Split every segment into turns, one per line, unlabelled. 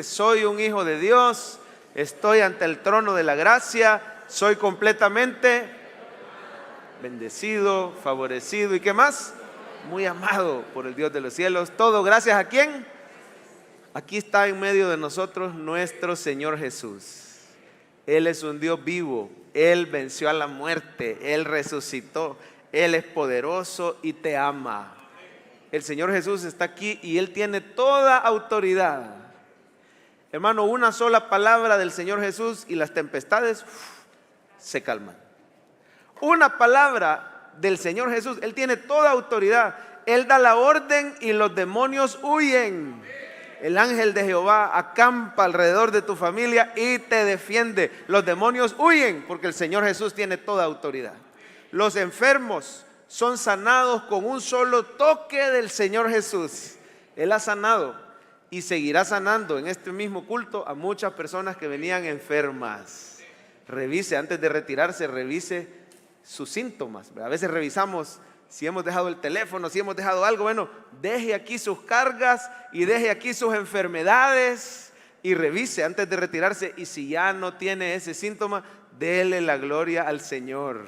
Soy un hijo de Dios, estoy ante el trono de la gracia, soy completamente bendecido, favorecido y ¿qué más? Muy amado por el Dios de los cielos. ¿Todo gracias a quién? Aquí está en medio de nosotros nuestro Señor Jesús. Él es un Dios vivo, Él venció a la muerte, Él resucitó, Él es poderoso y te ama. El Señor Jesús está aquí y Él tiene toda autoridad. Hermano, una sola palabra del Señor Jesús y las tempestades se calman. Una palabra del Señor Jesús, Él tiene toda autoridad. Él da la orden y los demonios huyen. El ángel de Jehová acampa alrededor de tu familia y te defiende. Los demonios huyen porque el Señor Jesús tiene toda autoridad. Los enfermos son sanados con un solo toque del Señor Jesús. Él ha sanado y seguirá sanando en este mismo culto a muchas personas que venían enfermas. Revise, antes de retirarse, revise sus síntomas. A veces revisamos si hemos dejado el teléfono, si hemos dejado algo. Bueno, deje aquí sus cargas y deje aquí sus enfermedades y revise antes de retirarse. Y si ya no tiene ese síntoma, dele la gloria al Señor.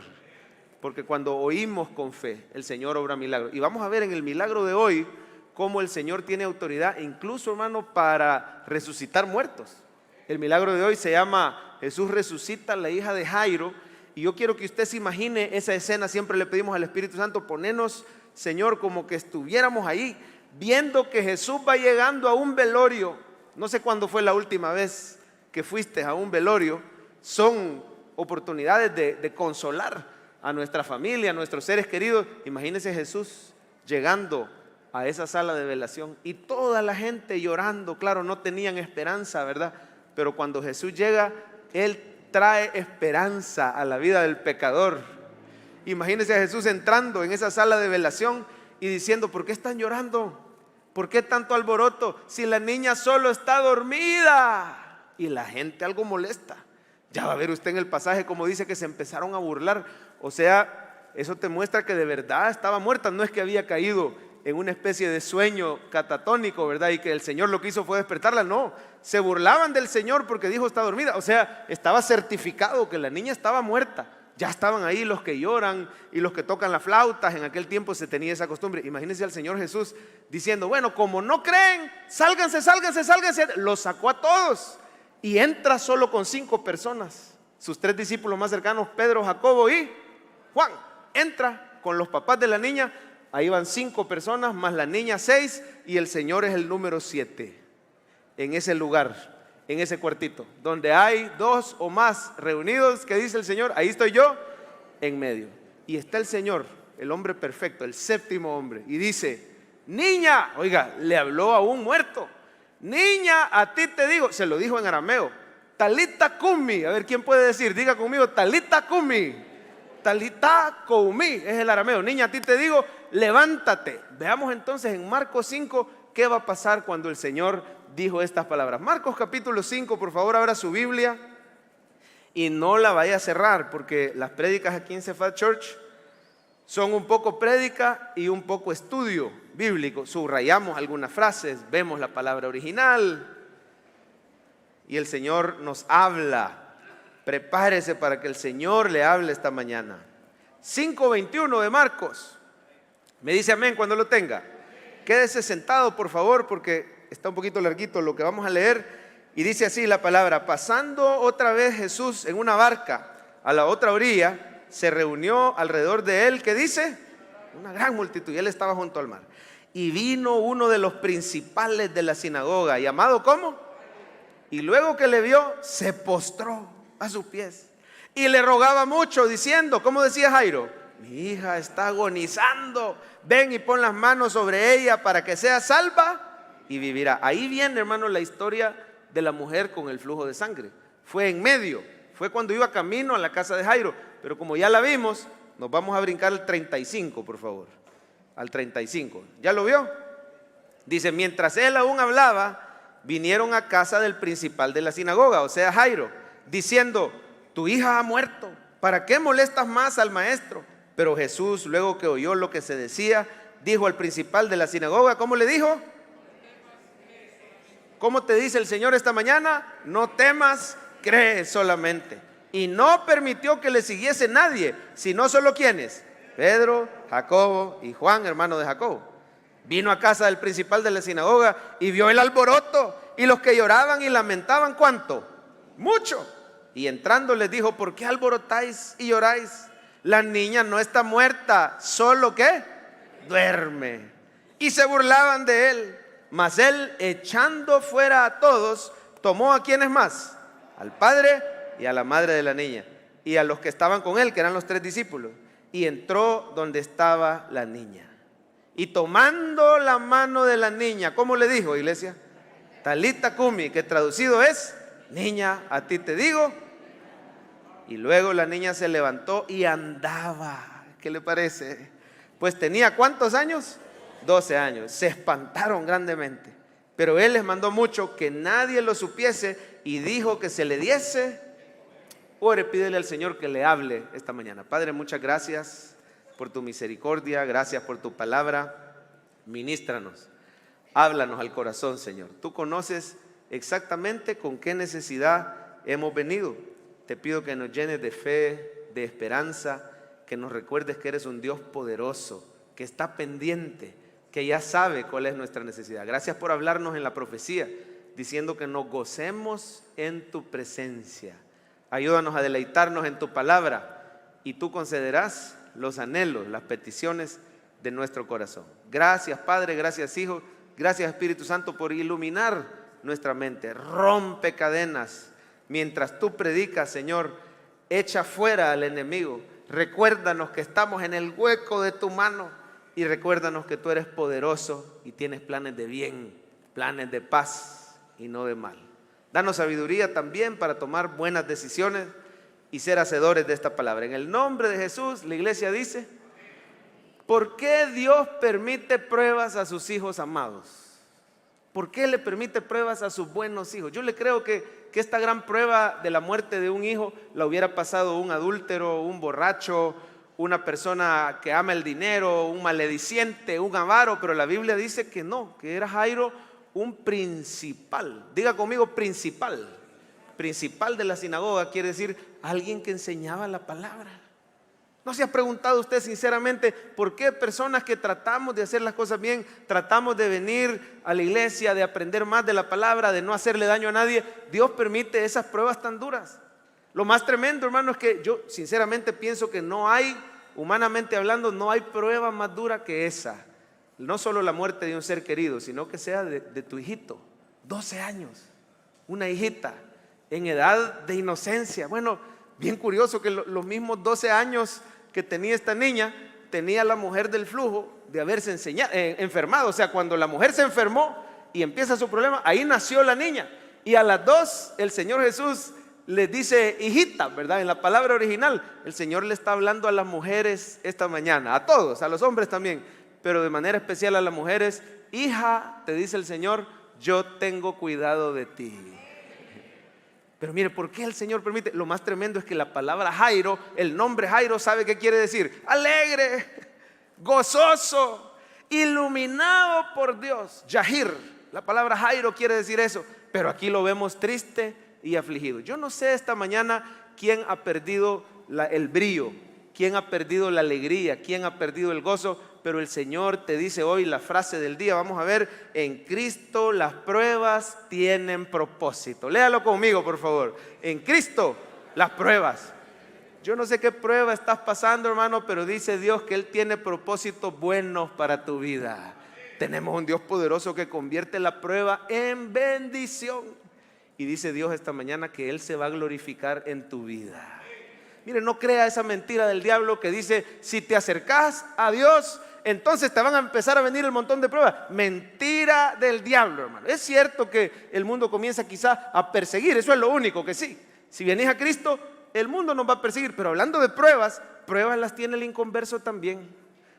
Porque cuando oímos con fe, el Señor obra milagros. Y vamos a ver en el milagro de hoy cómo el Señor tiene autoridad, incluso, hermano, para resucitar muertos. El milagro de hoy se llama Jesús resucita a la hija de Jairo. Y yo quiero que usted se imagine esa escena. Siempre le pedimos al Espíritu Santo, ponenos, Señor, como que estuviéramos ahí, viendo que Jesús va llegando a un velorio. No sé cuándo fue la última vez que fuiste a un velorio. Son oportunidades de consolar a nuestra familia, a nuestros seres queridos. Imagínese Jesús llegando a esa sala de velación y toda la gente llorando. Claro, no tenían esperanza, ¿verdad? Pero cuando Jesús llega, Él trae esperanza a la vida del pecador. Imagínense a Jesús entrando en esa sala de velación y diciendo: ¿por qué están llorando? ¿Por qué tanto alboroto? Si la niña solo está dormida. Y la gente algo molesta. Ya va a ver usted en el pasaje como dice que se empezaron a burlar. O sea, eso te muestra que de verdad estaba muerta. No es que había caído en una especie de sueño catatónico, ¿verdad? Y que el Señor lo que hizo fue despertarla. No, se burlaban del Señor porque dijo está dormida. O sea, estaba certificado que la niña estaba muerta. Ya estaban ahí los que lloran y los que tocan las flautas. En aquel tiempo se tenía esa costumbre. Imagínense al Señor Jesús diciendo: bueno, como no creen, sálganse. Los sacó a todos y entra solo con 5 personas. Sus 3 discípulos más cercanos, Pedro, Jacobo y Juan. Entra con los papás de la niña. Ahí van 5 personas, más la niña 6, y el Señor es el número 7. En ese lugar, en ese cuartito, donde hay 2 o más reunidos, ¿qué dice el Señor? Ahí estoy yo, en medio. Y está el Señor, el hombre perfecto, el 7º hombre, y dice: niña, oiga, le habló a un muerto. Niña, a ti te digo, se lo dijo en arameo, talita cumi. A ver, ¿quién puede decir? Diga conmigo, talita cumi. Talita koumi es el arameo. Niña, a ti te digo, levántate. Veamos entonces en Marcos 5 qué va a pasar cuando el Señor dijo estas palabras. Marcos capítulo 5, por favor, abra su Biblia y no la vaya a cerrar, porque las prédicas aquí en Cephal Church son un poco prédica y un poco estudio bíblico. Subrayamos algunas frases, vemos la palabra original y el Señor nos habla. Prepárese para que el Señor le hable esta mañana. 5:21 de Marcos. Me dice amén cuando lo tenga. Quédese sentado, por favor, porque está un poquito larguito lo que vamos a leer. Y dice así la palabra: pasando otra vez Jesús en una barca a la otra orilla, se reunió alrededor de él, ¿qué dice? Una gran multitud, y él estaba junto al mar. Y vino uno de los principales de la sinagoga, llamado ¿cómo? Y luego que le vio, se postró a sus pies y le rogaba mucho, diciendo, ¿cómo decía Jairo? Mi hija está agonizando, ven y pon las manos sobre ella para que sea salva y vivirá. Ahí viene, hermano, la historia de la mujer con el flujo de sangre. Fue en medio, fue cuando iba camino a la casa de Jairo, pero como ya la vimos, nos vamos a brincar al 35, por favor, al 35. ¿Ya lo vio? Dice: mientras él aún hablaba, vinieron a casa del principal de la sinagoga, o sea Jairo, diciendo: tu hija ha muerto, ¿para qué molestas más al maestro? Pero Jesús, luego que oyó lo que se decía, dijo al principal de la sinagoga, ¿cómo le dijo? ¿Cómo te dice el Señor esta mañana? No temas, cree solamente. Y no permitió que le siguiese nadie, sino solo ¿quiénes? Pedro, Jacobo y Juan, hermano de Jacobo. Vino a casa del principal de la sinagoga y vio el alboroto y los que lloraban y lamentaban. ¿Cuánto? Mucho. Y entrando les dijo: ¿por qué alborotáis y lloráis? La niña no está muerta, solo que duerme. Y se burlaban de él. Mas él, echando fuera a todos, tomó a quienes más, al padre y a la madre de la niña, y a los que estaban con él, que eran los 3 discípulos, y entró donde estaba la niña. Y tomando la mano de la niña, ¿cómo le dijo, iglesia? Talita cumi, que traducido es: niña, a ti te digo. Y luego la niña se levantó y andaba. ¿Qué le parece? Pues tenía ¿cuántos años? 12 años. Se espantaron grandemente, pero él les mandó mucho que nadie lo supiese y dijo que se le diese. Ore, pídele al Señor que le hable esta mañana. Padre, muchas gracias por tu misericordia, gracias por tu palabra. Ministranos, háblanos al corazón, Señor. Tú conoces exactamente con qué necesidad hemos venido. Te pido que nos llenes de fe, de esperanza, que nos recuerdes que eres un Dios poderoso, que está pendiente, que ya sabe cuál es nuestra necesidad. Gracias por hablarnos en la profecía, diciendo que nos gocemos en tu presencia. Ayúdanos a deleitarnos en tu palabra y tú concederás los anhelos, las peticiones de nuestro corazón. Gracias, Padre, gracias, Hijo, gracias, Espíritu Santo, por iluminar nuestra mente. Rompe cadenas mientras tú predicas, Señor. Echa fuera al enemigo. Recuérdanos que estamos en el hueco de tu mano. Y recuérdanos que tú eres poderoso y tienes planes de bien, planes de paz y no de mal. Danos sabiduría también para tomar buenas decisiones y ser hacedores de esta palabra. En el nombre de Jesús, la iglesia dice: ¿por qué Dios permite pruebas a sus hijos amados? ¿Por qué le permite pruebas a sus buenos hijos? Yo le creo que esta gran prueba de la muerte de un hijo la hubiera pasado un adúltero, un borracho, una persona que ama el dinero, un malediciente, un avaro, pero la Biblia dice que no, que era Jairo un principal. Diga conmigo: principal. Principal de la sinagoga quiere decir alguien que enseñaba la palabra. ¿No se ha preguntado usted sinceramente por qué personas que tratamos de hacer las cosas bien, tratamos de venir a la iglesia, de aprender más de la palabra, de no hacerle daño a nadie, Dios permite esas pruebas tan duras? Lo más tremendo, hermano, es que yo sinceramente pienso que no hay, humanamente hablando, no hay prueba más dura que esa. No solo la muerte de un ser querido, sino que sea de tu hijito, 12 años, una hijita en edad de inocencia. Bueno, bien curioso que los mismos 12 años que tenía esta niña, tenía la mujer del flujo de haberse enfermado. O sea, cuando la mujer se enfermó y empieza su problema, ahí nació la niña. Y a las 2 el Señor Jesús les dice hijita, ¿verdad? En la palabra original, el Señor le está hablando a las mujeres esta mañana, a todos, a los hombres también, pero de manera especial a las mujeres. Hija, te dice el Señor, yo tengo cuidado de ti. Pero mire, ¿por qué el Señor permite? Lo más tremendo es que la palabra Jairo, el nombre Jairo, ¿sabe qué quiere decir? Alegre, gozoso, iluminado por Dios. Yahir, la palabra Jairo quiere decir eso, pero aquí lo vemos triste y afligido. Yo no sé esta mañana quién ha perdido el brillo, quién ha perdido la alegría, quién ha perdido el gozo, pero el Señor te dice hoy la frase del día. Vamos a ver: en Cristo las pruebas tienen propósito. Léalo conmigo, por favor. En Cristo las pruebas. Yo no sé qué prueba estás pasando, hermano, pero dice Dios que Él tiene propósitos buenos para tu vida. Tenemos un Dios poderoso que convierte la prueba en bendición. Y dice Dios esta mañana que Él se va a glorificar en tu vida. Mire, no crea esa mentira del diablo que dice: si te acercas a Dios, entonces te van a empezar a venir el montón de pruebas. Mentira del diablo, hermano. Es cierto que el mundo comienza quizá a perseguir, eso es lo único que sí. Si vienes a Cristo, el mundo nos va a perseguir. Pero hablando de pruebas, pruebas las tiene el inconverso también.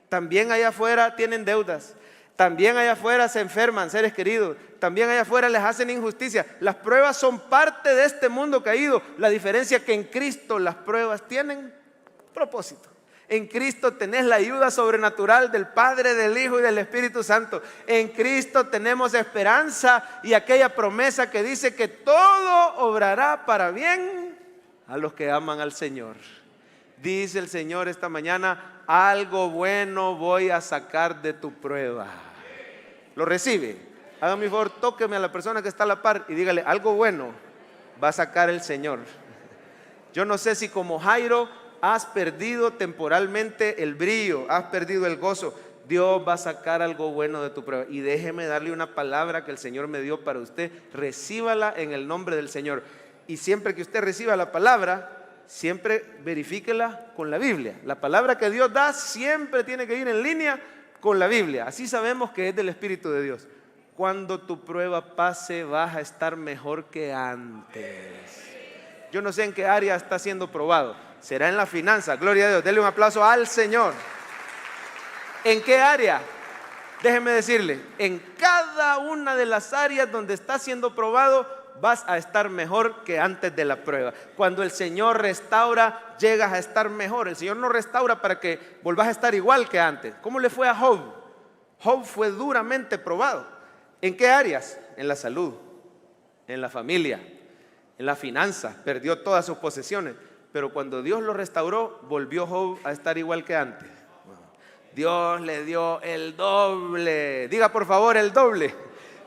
También allá afuera tienen deudas. También allá afuera se enferman seres queridos. También allá afuera les hacen injusticia. Las pruebas son parte de este mundo caído. La diferencia es que en Cristo las pruebas tienen propósito. En Cristo tenés la ayuda sobrenatural del Padre, del Hijo y del Espíritu Santo. En Cristo tenemos esperanza y aquella promesa que dice que todo obrará para bien a los que aman al Señor. Dice el Señor esta mañana: algo bueno voy a sacar de tu prueba. ¿Lo recibe? Hágame un favor, tóqueme a la persona que está a la par y dígale: algo bueno va a sacar el Señor. Yo no sé si como Jairo has perdido temporalmente el brillo, has perdido el gozo. Dios va a sacar algo bueno de tu prueba. Y déjeme darle una palabra que el Señor me dio para usted. Recíbala en el nombre del Señor. Y siempre que usted reciba la palabra, siempre verifíquela con la Biblia. La palabra que Dios da siempre tiene que ir en línea con la Biblia. Así sabemos que es del Espíritu de Dios. Cuando tu prueba pase, vas a estar mejor que antes. Yo no sé en qué área está siendo probado. Será en la finanza. Gloria a Dios. Denle un aplauso al Señor. ¿En qué área? Déjeme decirle, en cada una de las áreas donde está siendo probado, vas a estar mejor que antes de la prueba. Cuando el Señor restaura, llegas a estar mejor. El Señor no restaura para que volvás a estar igual que antes. ¿Cómo le fue a Job? Job fue duramente probado. ¿En qué áreas? En la salud, en la familia, en la finanza. Perdió todas sus posesiones. Pero cuando Dios lo restauró, volvió Job a estar igual que antes. Dios le dio el doble. Diga por favor el doble.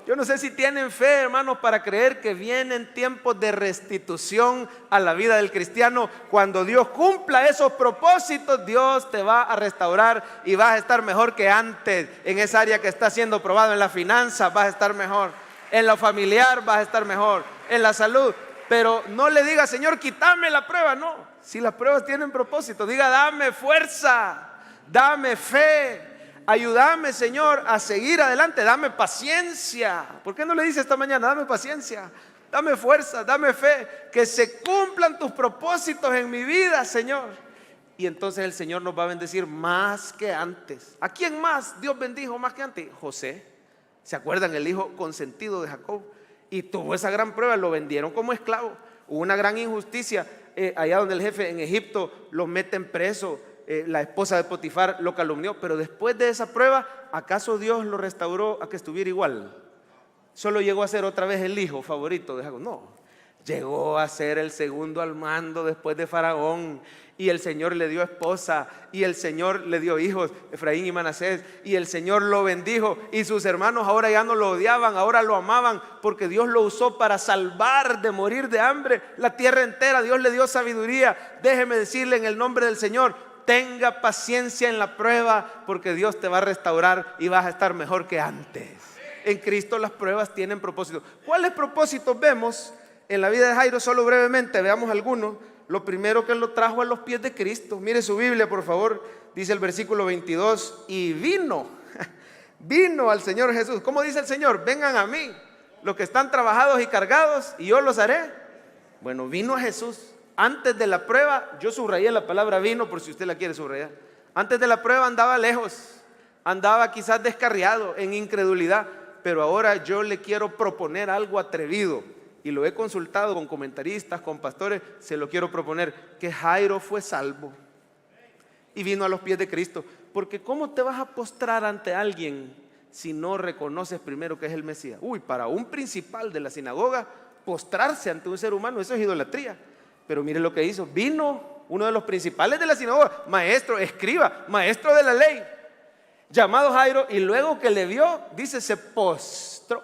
Yo no sé si tienen fe, hermanos, para creer que vienen tiempos de restitución a la vida del cristiano. Cuando Dios cumpla esos propósitos, Dios te va a restaurar y vas a estar mejor que antes. En esa área que está siendo probado, en la finanza vas a estar mejor, en lo familiar vas a estar mejor, en la salud. Pero no le diga: Señor, quítame la prueba. No, si las pruebas tienen propósito, diga: dame fuerza, dame fe, ayúdame, Señor, a seguir adelante, dame paciencia. ¿Por qué no le dice esta mañana: dame paciencia, dame fuerza, dame fe, que se cumplan tus propósitos en mi vida, Señor? Y entonces el Señor nos va a bendecir más que antes. ¿A quién más Dios bendijo más que antes? José. ¿Se acuerdan? El hijo consentido de Jacob. Y tuvo esa gran prueba, lo vendieron como esclavo. Hubo una gran injusticia allá donde el jefe en Egipto lo meten preso. La esposa de Potifar lo calumnió. Pero después de esa prueba, ¿acaso Dios lo restauró a que estuviera igual? Solo llegó a ser otra vez el hijo favorito de Jacob. No, llegó a ser el segundo al mando después de Faraón. Y el Señor le dio esposa, y el Señor le dio hijos, Efraín y Manasés, y el Señor lo bendijo. Y sus hermanos ahora ya no lo odiaban, ahora lo amaban, porque Dios lo usó para salvar de morir de hambre la tierra entera. Dios le dio sabiduría. Déjeme decirle en el nombre del Señor: tenga paciencia en la prueba, porque Dios te va a restaurar y vas a estar mejor que antes. En Cristo las pruebas tienen propósito. ¿Cuáles propósitos vemos en la vida de Jairo? Solo brevemente veamos algunos. Lo primero, que lo trajo a los pies de Cristo. Mire su Biblia, por favor. Dice el versículo 22: y vino al Señor Jesús. ¿Cómo dice el Señor? Vengan a mí, los que están trabajados y cargados, y yo los haré. Bueno, vino a Jesús. Antes de la prueba, yo subrayé la palabra vino por si usted la quiere subrayar. Antes de la prueba andaba lejos, andaba quizás descarriado, en incredulidad. Pero ahora yo le quiero proponer algo atrevido. Y lo he consultado con comentaristas, con pastores. Se lo quiero proponer: que Jairo fue salvo y vino a los pies de Cristo. Porque ¿cómo te vas a postrar ante alguien si no reconoces primero que es el Mesías? Para un principal de la sinagoga, postrarse ante un ser humano, eso es idolatría. Pero mire lo que hizo. Vino uno de los principales de la sinagoga, maestro, escriba, maestro de la ley, llamado Jairo, y luego que le vio, dice, se postró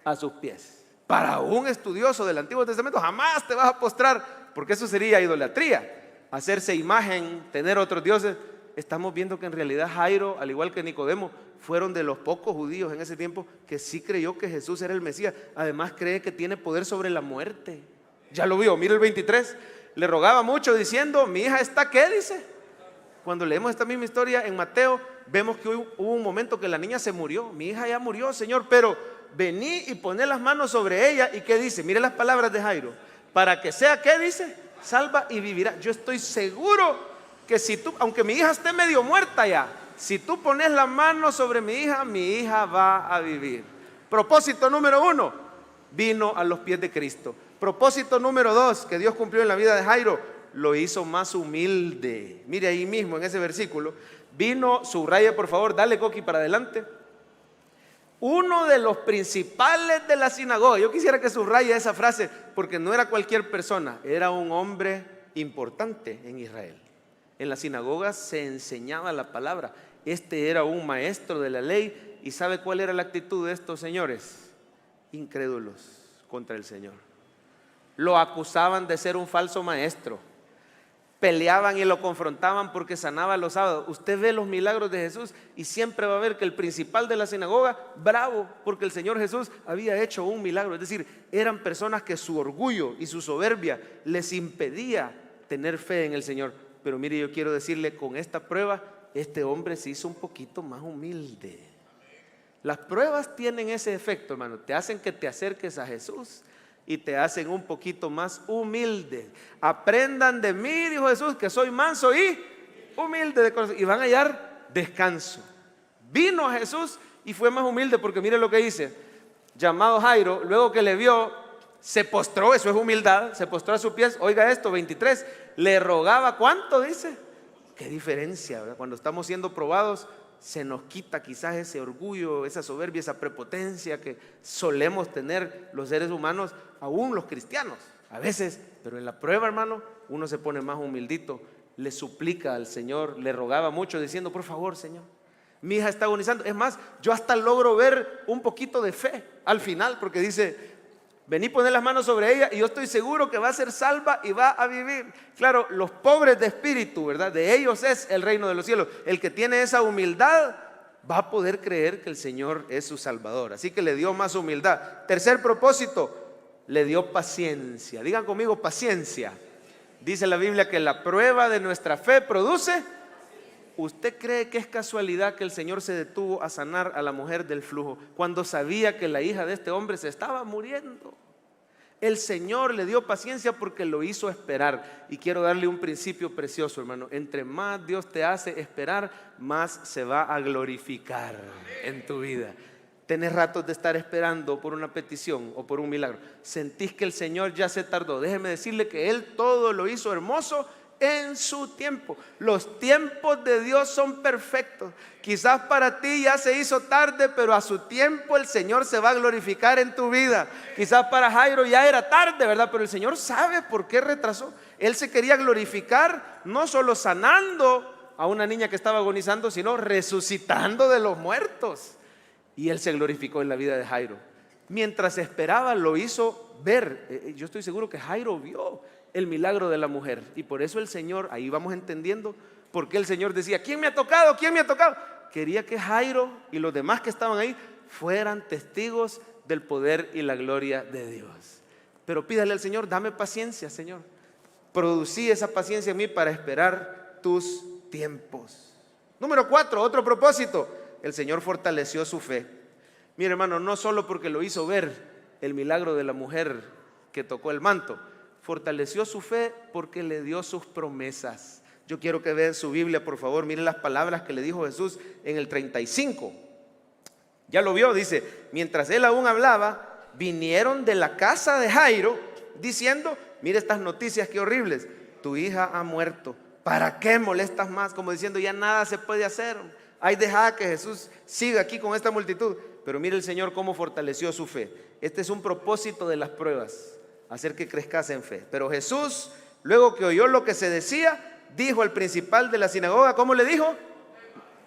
a sus pies. Para un estudioso del Antiguo Testamento jamás te vas a postrar, porque eso sería idolatría, hacerse imagen, tener otros dioses. Estamos viendo que en realidad Jairo, al igual que Nicodemo, fueron de los pocos judíos en ese tiempo que sí creyó que Jesús era el Mesías. Además cree que tiene poder sobre la muerte. Ya lo vio, mire el 23. Le rogaba mucho diciendo: mi hija está, ¿qué dice? Cuando leemos esta misma historia en Mateo, vemos que hubo un momento que la niña se murió. Mi hija ya murió, Señor, pero vení y poné las manos sobre ella. ¿Y qué dice? Mire las palabras de Jairo: para que sea, ¿qué dice? Salva y vivirá. Yo estoy seguro que si tú, aunque mi hija esté medio muerta ya, si tú pones la mano sobre mi hija va a vivir. Propósito número 1, vino a los pies de Cristo. Propósito número 2 que Dios cumplió en la vida de Jairo: lo hizo más humilde. Mire ahí mismo en ese versículo. Vino, subraya por favor, dale Coqui para adelante. Uno de los principales de la sinagoga. Yo quisiera que subraye esa frase porque no era cualquier persona, era un hombre importante en Israel. En las sinagogas se enseñaba la palabra. Este era un maestro de la ley. ¿Y sabe cuál era la actitud de estos señores? Incrédulos contra el Señor. Lo acusaban de ser un falso maestro. Peleaban y lo confrontaban porque sanaba los sábados. Usted ve los milagros de Jesús y siempre va a ver que el principal de la sinagoga, bravo, porque el Señor Jesús había hecho un milagro. Es decir, eran personas que su orgullo y su soberbia les impedía tener fe en el Señor. Pero mire, yo quiero decirle, con esta prueba, este hombre se hizo un poquito más humilde. Las pruebas tienen ese efecto, hermano. Te hacen que te acerques a Jesús y te hacen un poquito más humilde. Aprendan de mí, dijo Jesús, que soy manso y humilde de corazón, y van a hallar descanso. Vino a Jesús y fue más humilde, porque mire lo que dice. Llamado Jairo, luego que le vio, se postró, eso es humildad, se postró a sus pies. Oiga esto, 23, le rogaba, ¿cuánto dice? Qué diferencia, ¿verdad? Cuando estamos siendo probados, se nos quita quizás ese orgullo, esa soberbia, esa prepotencia que solemos tener los seres humanos, aún los cristianos, a veces. Pero en la prueba, hermano, uno se pone más humildito, le suplica al Señor, le rogaba mucho diciendo, por favor, Señor, mi hija está agonizando. Es más, yo hasta logro ver un poquito de fe al final, porque dice, vení, poner las manos sobre ella y yo estoy seguro que va a ser salva y va a vivir. Claro, los pobres de espíritu, ¿verdad? De ellos es el reino de los cielos. El que tiene esa humildad va a poder creer que el Señor es su Salvador. Así que le dio más humildad. Tercer propósito, le dio paciencia. Digan conmigo, paciencia. Dice la Biblia que la prueba de nuestra fe produce. ¿Usted cree que es casualidad que el Señor se detuvo a sanar a la mujer del flujo cuando sabía que la hija de este hombre se estaba muriendo? El Señor le dio paciencia porque lo hizo esperar. Y quiero darle un principio precioso, hermano. Entre más Dios te hace esperar, más se va a glorificar en tu vida. Tenés ratos de estar esperando por una petición o por un milagro. Sentís que el Señor ya se tardó. Déjeme decirle que Él todo lo hizo hermoso en su tiempo. Los tiempos de Dios son perfectos. Quizás para ti ya se hizo tarde, pero a su tiempo el Señor se va a glorificar en tu vida. Quizás para Jairo ya era tarde, ¿verdad? Pero el Señor sabe por qué retrasó. Él se quería glorificar no solo sanando a una niña que estaba agonizando, sino resucitando de los muertos. Y Él se glorificó en la vida de Jairo. Mientras esperaba, lo hizo ver. Yo estoy seguro que Jairo vio el milagro de la mujer. Y por eso el Señor, ahí vamos entendiendo por qué el Señor decía, ¿quién me ha tocado? ¿Quién me ha tocado? Quería que Jairo y los demás que estaban ahí fueran testigos del poder y la gloria de Dios. Pero pídale al Señor, dame paciencia, Señor. Producí esa paciencia en mí para esperar tus tiempos. Número 4, otro propósito. El Señor fortaleció su fe. Mire, hermano, no solo porque lo hizo ver el milagro de la mujer que tocó el manto, fortaleció su fe porque le dio sus promesas. Yo quiero que vean su Biblia, por favor. Miren las palabras que le dijo Jesús en el 35. Ya lo vio, dice, mientras él aún hablaba, vinieron de la casa de Jairo diciendo, mire estas noticias qué horribles, tu hija ha muerto, ¿para qué molestas más? Como diciendo, ya nada se puede hacer. Ay, deja que Jesús siga aquí con esta multitud. Pero mire el Señor cómo fortaleció su fe. Este es un propósito de las pruebas, hacer que crezcas en fe. Pero Jesús, luego que oyó lo que se decía, dijo al principal de la sinagoga, ¿cómo le dijo?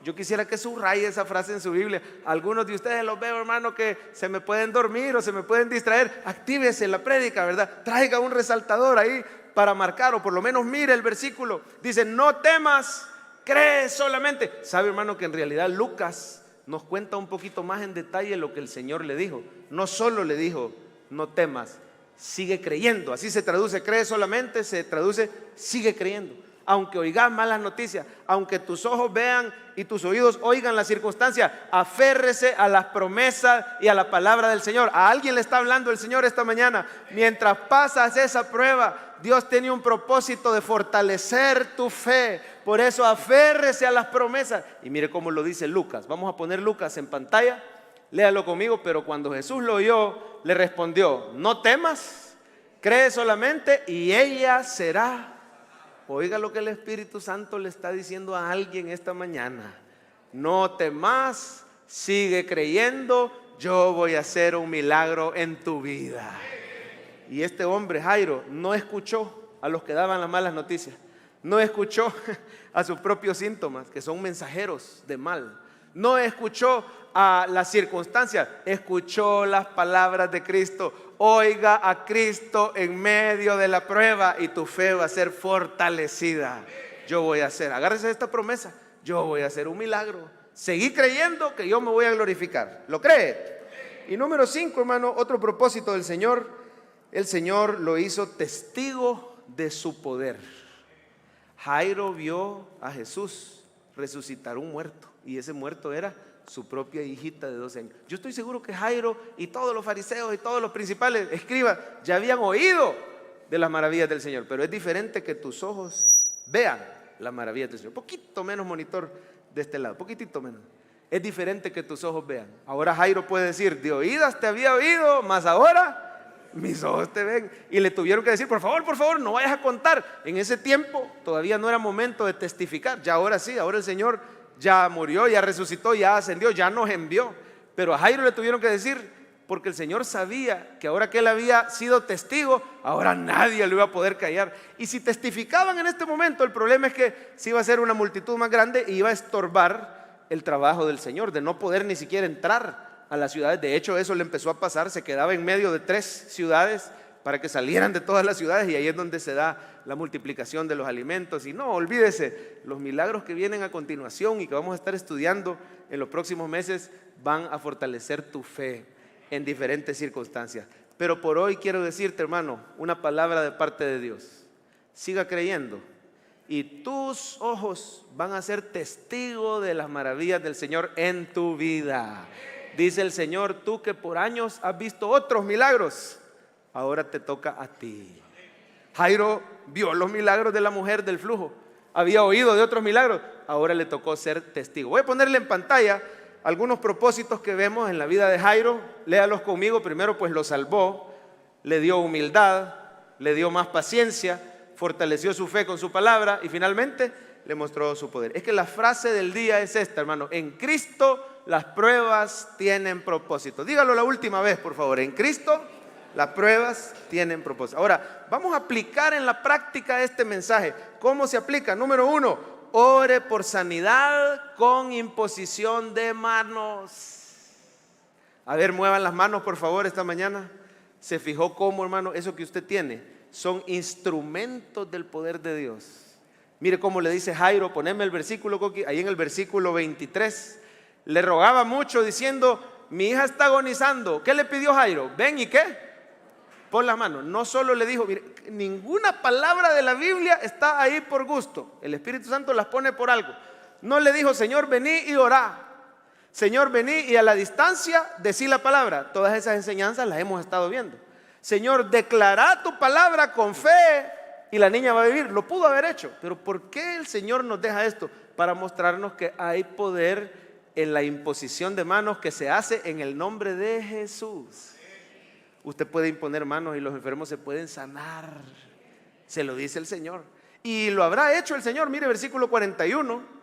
Yo quisiera que subraye esa frase en su Biblia. Algunos de ustedes los veo, hermano, que se me pueden dormir o se me pueden distraer. Actívese la prédica, ¿verdad? Traiga un resaltador ahí para marcar, o por lo menos mire el versículo. Dice, no temas, cree solamente. ¿Sabe, hermano, que en realidad Lucas nos cuenta un poquito más en detalle lo que el Señor le dijo? No solo le dijo, no temas, sigue creyendo. Así se traduce, cree solamente, se traduce, sigue creyendo. Aunque oigas malas noticias, aunque tus ojos vean y tus oídos oigan las circunstancias, aférrese a las promesas y a la palabra del Señor. A alguien le está hablando el Señor esta mañana. Mientras pasas esa prueba, Dios tiene un propósito de fortalecer tu fe. Por eso aférrese a las promesas. Y mire cómo lo dice Lucas. Vamos a poner Lucas en pantalla. Léalo conmigo. Pero cuando Jesús lo oyó, le respondió, no temas, cree solamente y ella será Oiga lo que el Espíritu Santo le está diciendo a alguien esta mañana. No temas, sigue creyendo, yo voy a hacer un milagro en tu vida. Y este hombre, Jairo, no escuchó a los que daban las malas noticias. No escuchó a sus propios síntomas, que son mensajeros de mal. No escuchó a las circunstancias, escuchó las palabras de Cristo. Oiga a Cristo en medio de la prueba y tu fe va a ser fortalecida. Yo voy a hacer, agárrese de esta promesa, yo voy a hacer un milagro. Seguí creyendo que yo me voy a glorificar. ¿Lo cree? Y número 5, hermano, otro propósito del Señor. El Señor lo hizo testigo de su poder. Jairo vio a Jesús resucitar un muerto, y ese muerto era su propia hijita de 12 años. Yo estoy seguro que Jairo y todos los fariseos y todos los principales escribas ya habían oído de las maravillas del Señor, pero es diferente que tus ojos vean las maravillas del Señor. Poquito menos monitor de este lado, poquitito menos. Es diferente que tus ojos vean. Ahora Jairo puede decir: de oídas te había oído, mas ahora mis ojos te ven. Y le tuvieron que decir: por favor, no vayas a contar. En ese tiempo todavía no era momento de testificar. Ya ahora sí, ahora el Señor ya murió, ya resucitó, ya ascendió, ya nos envió. Pero a Jairo le tuvieron que decir, porque el Señor sabía que ahora que él había sido testigo, ahora nadie lo iba a poder callar. Y si testificaban en este momento, el problema es que se iba a hacer una multitud más grande y iba a estorbar el trabajo del Señor, de no poder ni siquiera entrar a las ciudades. De hecho, eso le empezó a pasar. Se quedaba en medio de 3 ciudades para que salieran de todas las ciudades, y ahí es donde se da la multiplicación de los alimentos. Y no, olvídese, los milagros que vienen a continuación y que vamos a estar estudiando en los próximos meses van a fortalecer tu fe en diferentes circunstancias. Pero por hoy quiero decirte, hermano, una palabra de parte de Dios: siga creyendo y tus ojos van a ser testigos de las maravillas del Señor en tu vida. Dice el Señor: tú que por años has visto otros milagros, ahora te toca a ti. Jairo vio los milagros de la mujer del flujo, había oído de otros milagros, ahora le tocó ser testigo. Voy a ponerle en pantalla algunos propósitos que vemos en la vida de Jairo. Léalos conmigo. Primero, pues lo salvó, le dio humildad, le dio más paciencia, fortaleció su fe con su palabra y finalmente le mostró su poder. Es que la frase del día es esta, hermano: en Cristo las pruebas tienen propósito. Dígalo la última vez, por favor: en Cristo las pruebas tienen propósito. Ahora, vamos a aplicar en la práctica este mensaje. ¿Cómo se aplica? Número 1, ore por sanidad con imposición de manos. A ver, muevan las manos, por favor, esta mañana. ¿Se fijó cómo, hermano, eso que usted tiene son instrumentos del poder de Dios? Mire cómo le dice Jairo, poneme el versículo, Coqui, ahí en el versículo 23. Le rogaba mucho diciendo: mi hija está agonizando. ¿Qué le pidió Jairo? Ven y ¿qué? Pon las manos. No solo le dijo, mire, ninguna palabra de la Biblia está ahí por gusto. El Espíritu Santo las pone por algo. No le dijo: Señor, vení y orá. Señor, vení y a la distancia decí la palabra. Todas esas enseñanzas las hemos estado viendo. Señor, declara tu palabra con fe y la niña va a vivir. Lo pudo haber hecho, pero ¿por qué el Señor nos deja esto? Para mostrarnos que hay poder en la imposición de manos que se hace en el nombre de Jesús. Usted puede imponer manos y los enfermos se pueden sanar. Se lo dice el Señor. Y lo habrá hecho el Señor. Mire versículo 41.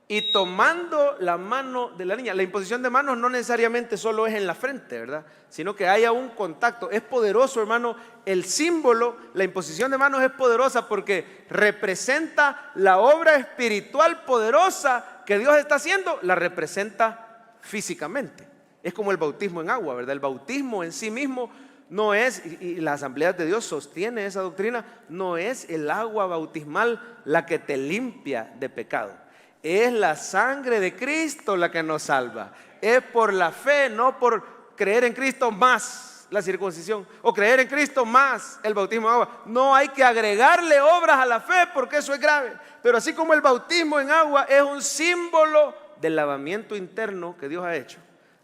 Y tomando la mano de la niña. La imposición de manos no necesariamente solo es en la frente, ¿verdad? Sino que haya un contacto. Es poderoso, hermano. El símbolo, la imposición de manos es poderosa porque representa la obra espiritual poderosa que Dios está haciendo. La representa físicamente. Es como el bautismo en agua, ¿verdad? El bautismo en sí mismo no es, y la Asamblea de Dios sostiene esa doctrina, no es el agua bautismal la que te limpia de pecado. Es la sangre de Cristo la que nos salva. Es por la fe, no por creer en Cristo más la circuncisión o creer en Cristo más el bautismo en agua. No hay que agregarle obras a la fe porque eso es grave. Pero así como el bautismo en agua es un símbolo del lavamiento interno que Dios ha hecho,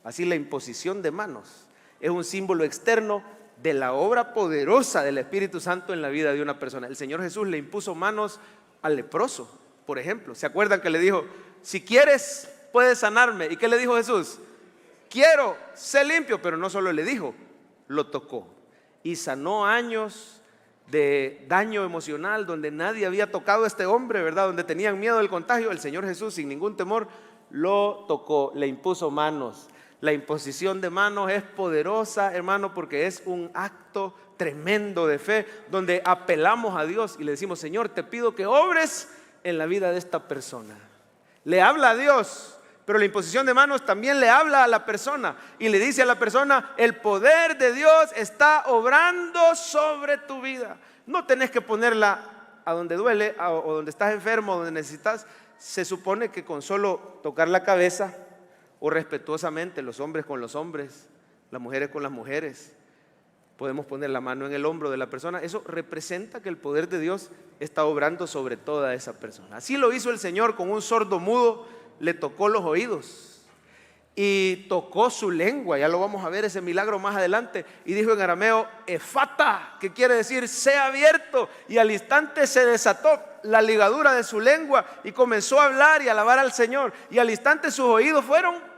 así la imposición de manos es un símbolo externo de la obra poderosa del Espíritu Santo en la vida de una persona. El Señor Jesús le impuso manos al leproso, por ejemplo. ¿Se acuerdan que le dijo: si quieres puedes sanarme? ¿Y qué le dijo Jesús? Quiero, sé limpio. Pero no solo le dijo, lo tocó y sanó años de daño emocional, donde nadie había tocado a este hombre, ¿verdad? Donde tenían miedo del contagio, el Señor Jesús sin ningún temor lo tocó, le impuso manos. La imposición de manos es poderosa, hermano, porque es un acto tremendo de fe, donde apelamos a Dios y le decimos: Señor, te pido que obres en la vida de esta persona. Le habla a Dios, pero la imposición de manos también le habla a la persona y le dice a la persona: el poder de Dios está obrando sobre tu vida. No tenés que ponerla a donde duele o donde estás enfermo, donde necesitas. Se supone que con solo tocar la cabeza, o respetuosamente, los hombres con los hombres, las mujeres con las mujeres, podemos poner la mano en el hombro de la persona. Eso representa que el poder de Dios está obrando sobre toda esa persona. Así lo hizo el Señor con un sordo mudo. Le tocó los oídos y tocó su lengua. Ya lo vamos a ver ese milagro más adelante. Y dijo en arameo: efata, que quiere decir sea abierto. Y al instante se desató la ligadura de su lengua y comenzó a hablar y a alabar al Señor. Y al instante sus oídos fueron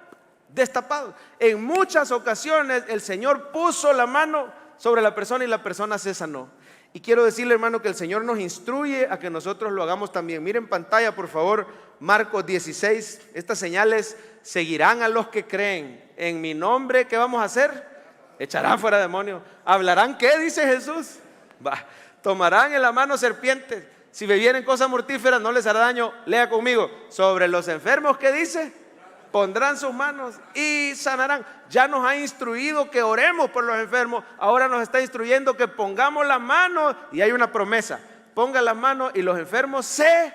destapados. En muchas ocasiones el Señor puso la mano sobre la persona y la persona se sanó. Y quiero decirle, hermano, que el Señor nos instruye a que nosotros lo hagamos también. Miren en pantalla, por favor, Marcos 16. Estas señales seguirán a los que creen. En mi nombre, ¿qué vamos a hacer? Echarán fuera demonios. ¿Hablarán qué? Dice Jesús. Tomarán en la mano serpientes. Si bebieren cosas mortíferas no les hará daño. Lea conmigo. Sobre los enfermos, ¿qué dice? Pondrán sus manos y sanarán. Ya nos ha instruido que oremos por los enfermos. Ahora nos está instruyendo que pongamos las manos. Y hay una promesa: ponga las manos y los enfermos se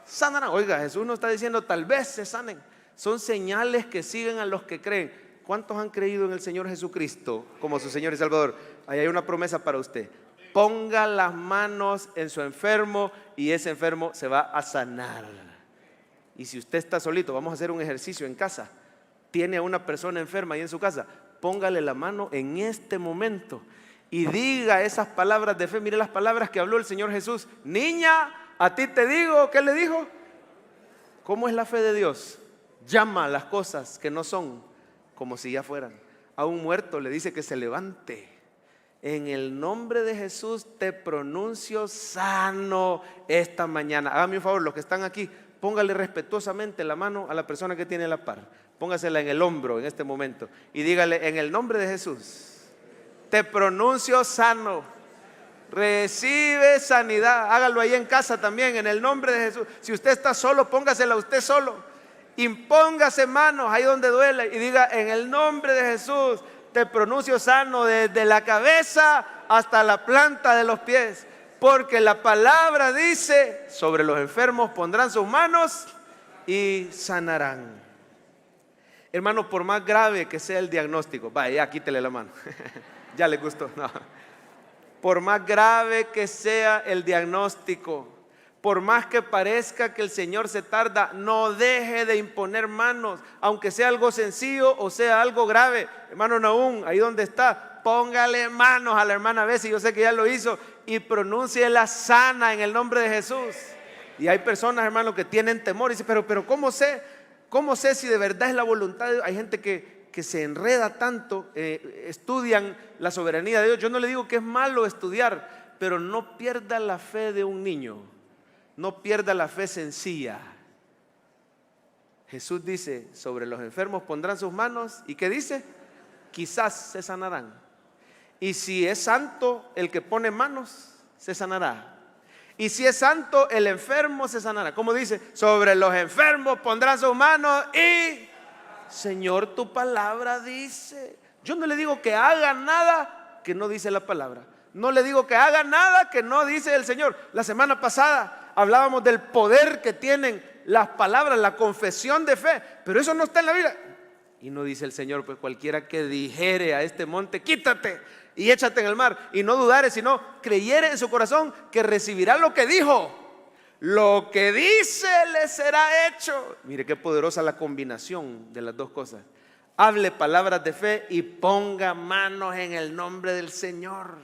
sanarán. Oiga, Jesús nos está diciendo tal vez se sanen. Son señales que siguen a los que creen. ¿Cuántos han creído en el Señor Jesucristo como su Señor y Salvador? Ahí hay una promesa para usted. Ponga las manos en su enfermo y ese enfermo se va a sanar. Y si usted está solito, vamos a hacer un ejercicio en casa. Tiene a una persona enferma ahí en su casa, póngale la mano en este momento y diga esas palabras de fe. Mire las palabras que habló el Señor Jesús: niña, a ti te digo. ¿Qué le dijo? ¿Cómo es la fe de Dios? Llama a las cosas que no son como si ya fueran. A un muerto le dice que se levante. En el nombre de Jesús te pronuncio sano esta mañana. Hágame un favor, los que están aquí, póngale respetuosamente la mano a la persona que tiene la par. Póngasela en el hombro en este momento y dígale: en el nombre de Jesús te pronuncio sano. Recibe sanidad. Hágalo ahí en casa también, en el nombre de Jesús. Si usted está solo, póngasela usted solo. Impóngase manos ahí donde duele y diga: en el nombre de Jesús te pronuncio sano, desde la cabeza hasta la planta de los pies. Porque la palabra dice: sobre los enfermos pondrán sus manos y sanarán. Hermano, por más grave que sea el diagnóstico, vaya, quítele la mano. Ya le gustó. No. Por más grave que sea el diagnóstico, por más que parezca que el Señor se tarda, no deje de imponer manos, aunque sea algo sencillo o sea algo grave. Hermano Nahum, ahí donde está, póngale manos a la hermana Bessie, yo sé que ya lo hizo, y pronúnciela sana en el nombre de Jesús. Y hay personas, hermano, que tienen temor y dicen: pero ¿cómo sé? ¿Cómo sé si de verdad es la voluntad de Dios? Hay gente que se enreda tanto, estudian la soberanía de Dios. Yo no le digo que es malo estudiar, pero no pierda la fe de un niño, no pierda la fe sencilla. Jesús dice: sobre los enfermos pondrán sus manos, ¿y qué dice? Quizás se sanarán. Y si es santo el que pone manos, se sanará. Y si es santo el enfermo, se sanará. ¿Cómo dice? Sobre los enfermos pondrán sus manos y... Señor, tu palabra dice. Yo no le digo que haga nada que no dice la palabra. No le digo que haga nada que no dice el Señor. La semana pasada hablábamos del poder que tienen las palabras, la confesión de fe, pero eso no está en la Biblia. Y no dice el Señor: pues cualquiera que dijere a este monte: quítate y échate en el mar, y no dudare, sino creyere en su corazón que recibirá lo que dijo. Lo que dice le será hecho. Mire qué poderosa la combinación de las dos cosas. Hable palabras de fe y ponga manos en el nombre del Señor.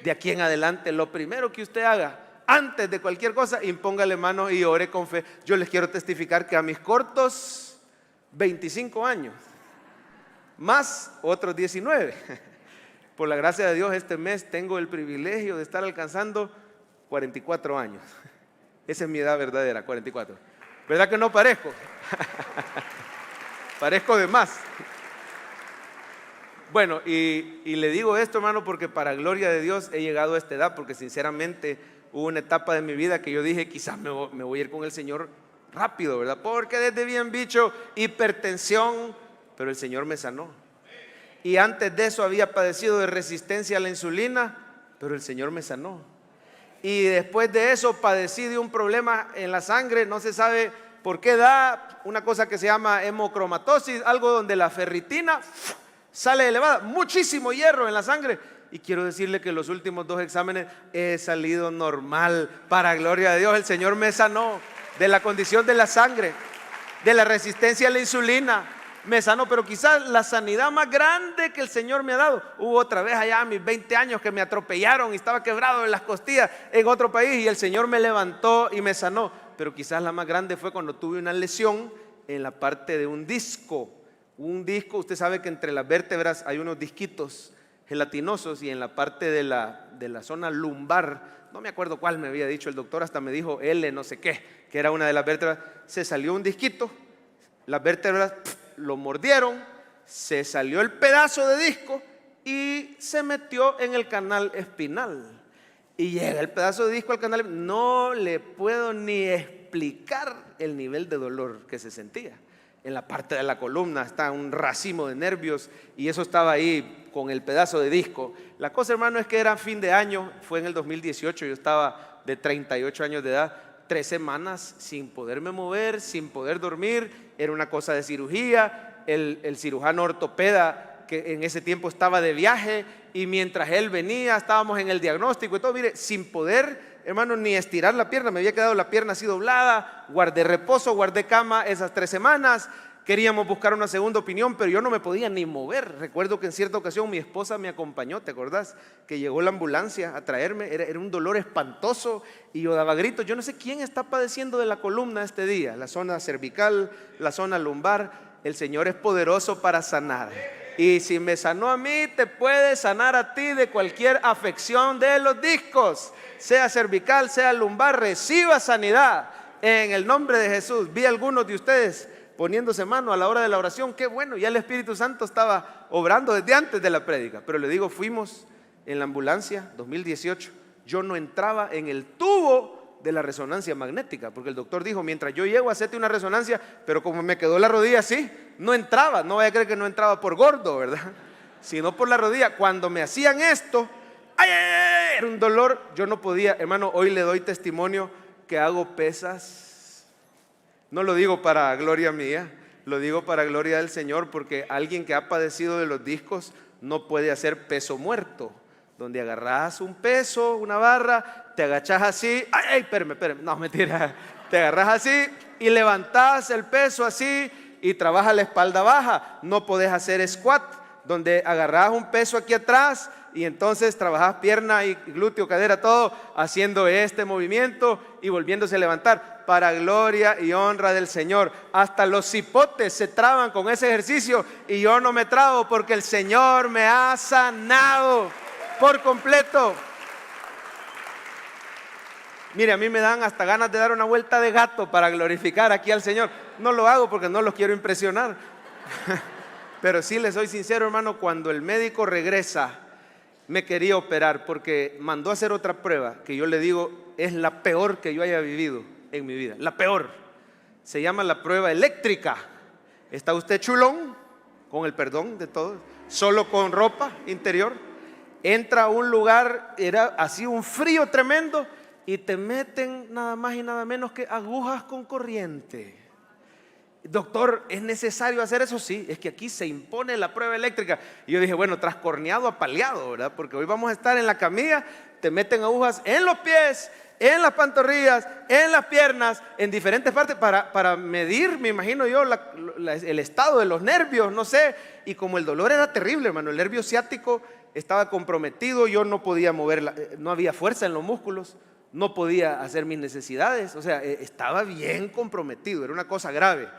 De aquí en adelante, lo primero que usted haga, antes de cualquier cosa, impóngale manos y ore con fe. Yo les quiero testificar que a mis cortos 25 años, más otros 19, por la gracia de Dios, este mes tengo el privilegio de estar alcanzando 44 años. Esa es mi edad verdadera, 44. ¿Verdad que no parezco? Parezco de más. Bueno, y le digo esto, hermano, porque para gloria de Dios he llegado a esta edad, porque sinceramente hubo una etapa de mi vida que yo dije, quizás me voy a ir con el Señor rápido, ¿verdad? Porque desde bien bicho, hipertensión, pero el Señor me sanó. Y antes de eso había padecido de resistencia a la insulina, pero el Señor me sanó. Y después de eso padecí de un problema en la sangre, no se sabe por qué da, una cosa que se llama hemocromatosis, algo donde la ferritina sale elevada, muchísimo hierro en la sangre. Y quiero decirle que los últimos 2 exámenes he salido normal, para gloria de Dios. El Señor me sanó de la condición de la sangre, de la resistencia a la insulina, me sanó. Pero quizás la sanidad más grande que el Señor me ha dado, hubo otra vez allá a mis 20 años que me atropellaron y estaba quebrado en las costillas en otro país, y el Señor me levantó y me sanó. Pero quizás la más grande fue cuando tuve una lesión en la parte de un disco. Usted sabe que entre las vértebras hay unos disquitos gelatinosos, y en la parte de la zona lumbar, no me acuerdo cuál me había dicho el doctor, hasta me dijo L no sé qué, que era una de las vértebras, se salió un disquito, las vértebras lo mordieron, se salió el pedazo de disco y se metió en el canal espinal. Y llega el pedazo de disco al canal, no le puedo ni explicar el nivel de dolor que se sentía. En la parte de la columna está un racimo de nervios, y eso estaba ahí con el pedazo de disco. La cosa, hermano, es que era fin de año, fue en el 2018, yo estaba de 38 años de edad, 3 semanas sin poderme mover, sin poder dormir. Era una cosa de cirugía. El cirujano ortopeda, que en ese tiempo estaba de viaje, y mientras él venía estábamos en el diagnóstico y todo, mire, sin poder, hermano, ni estirar la pierna. Me había quedado la pierna así doblada. Guardé reposo, guardé cama esas 3 semanas. Queríamos buscar una segunda opinión, pero yo no me podía ni mover. Recuerdo que en cierta ocasión mi esposa me acompañó, ¿te acordás? Que llegó la ambulancia a traerme, era un dolor espantoso y yo daba gritos. Yo no sé quién está padeciendo de la columna este día, la zona cervical, la zona lumbar. El Señor es poderoso para sanar. Y si me sanó a mí, te puede sanar a ti de cualquier afección de los discos, sea cervical, sea lumbar. Reciba sanidad en el nombre de Jesús. Vi a algunos de ustedes poniéndose mano a la hora de la oración. Qué bueno, ya el Espíritu Santo estaba obrando desde antes de la prédica. Pero le digo, fuimos en la ambulancia 2018. Yo no entraba en el tubo de la resonancia magnética, porque el doctor dijo, mientras yo llego, hacerte una resonancia. Pero como me quedó la rodilla así, no entraba. No vaya a creer que no entraba por gordo, ¿verdad? Sino por la rodilla. Cuando me hacían esto, ¡ay, ay, ay! Era un dolor. Yo no podía, hermano. Hoy le doy testimonio que hago pesas. No lo digo para gloria mía, lo digo para gloria del Señor, porque alguien que ha padecido de los discos no puede hacer peso muerto, donde agarras un peso, una barra, te agachas así, ¡ay, ay! Espérame, no, mentira, te agarras así y levantás el peso así y trabajas la espalda baja. No podés hacer squat, donde agarras un peso aquí atrás y entonces trabajas pierna y glúteo, cadera, todo haciendo este movimiento y volviéndose a levantar. Para gloria y honra del Señor. Hasta los cipotes se traban con ese ejercicio, y yo no me trabo porque el Señor me ha sanado por completo. Mire, a mí me dan hasta ganas de dar una vuelta de gato para glorificar aquí al Señor. No lo hago porque no los quiero impresionar. Pero sí les soy sincero, hermano, cuando el médico regresa, me quería operar porque mandó a hacer otra prueba que yo le digo es la peor que yo haya vivido en mi vida. La peor. Se llama la prueba eléctrica. Está usted chulón, con el perdón de todos, solo con ropa interior. Entra a un lugar, era así un frío tremendo, y te meten nada más y nada menos que agujas con corriente. Doctor, ¿es necesario hacer eso? Sí, es que aquí se impone la prueba eléctrica. Y yo dije, bueno, trascorneado, apaleado, ¿verdad? Porque hoy vamos a estar en la camilla, te meten agujas en los pies, en las pantorrillas, en las piernas, en diferentes partes para medir, me imagino yo, el estado de los nervios, no sé. Y como el dolor era terrible, hermano, el nervio ciático estaba comprometido, yo no podía mover, no había fuerza en los músculos, no podía hacer mis necesidades, o sea, estaba bien comprometido, era una cosa grave.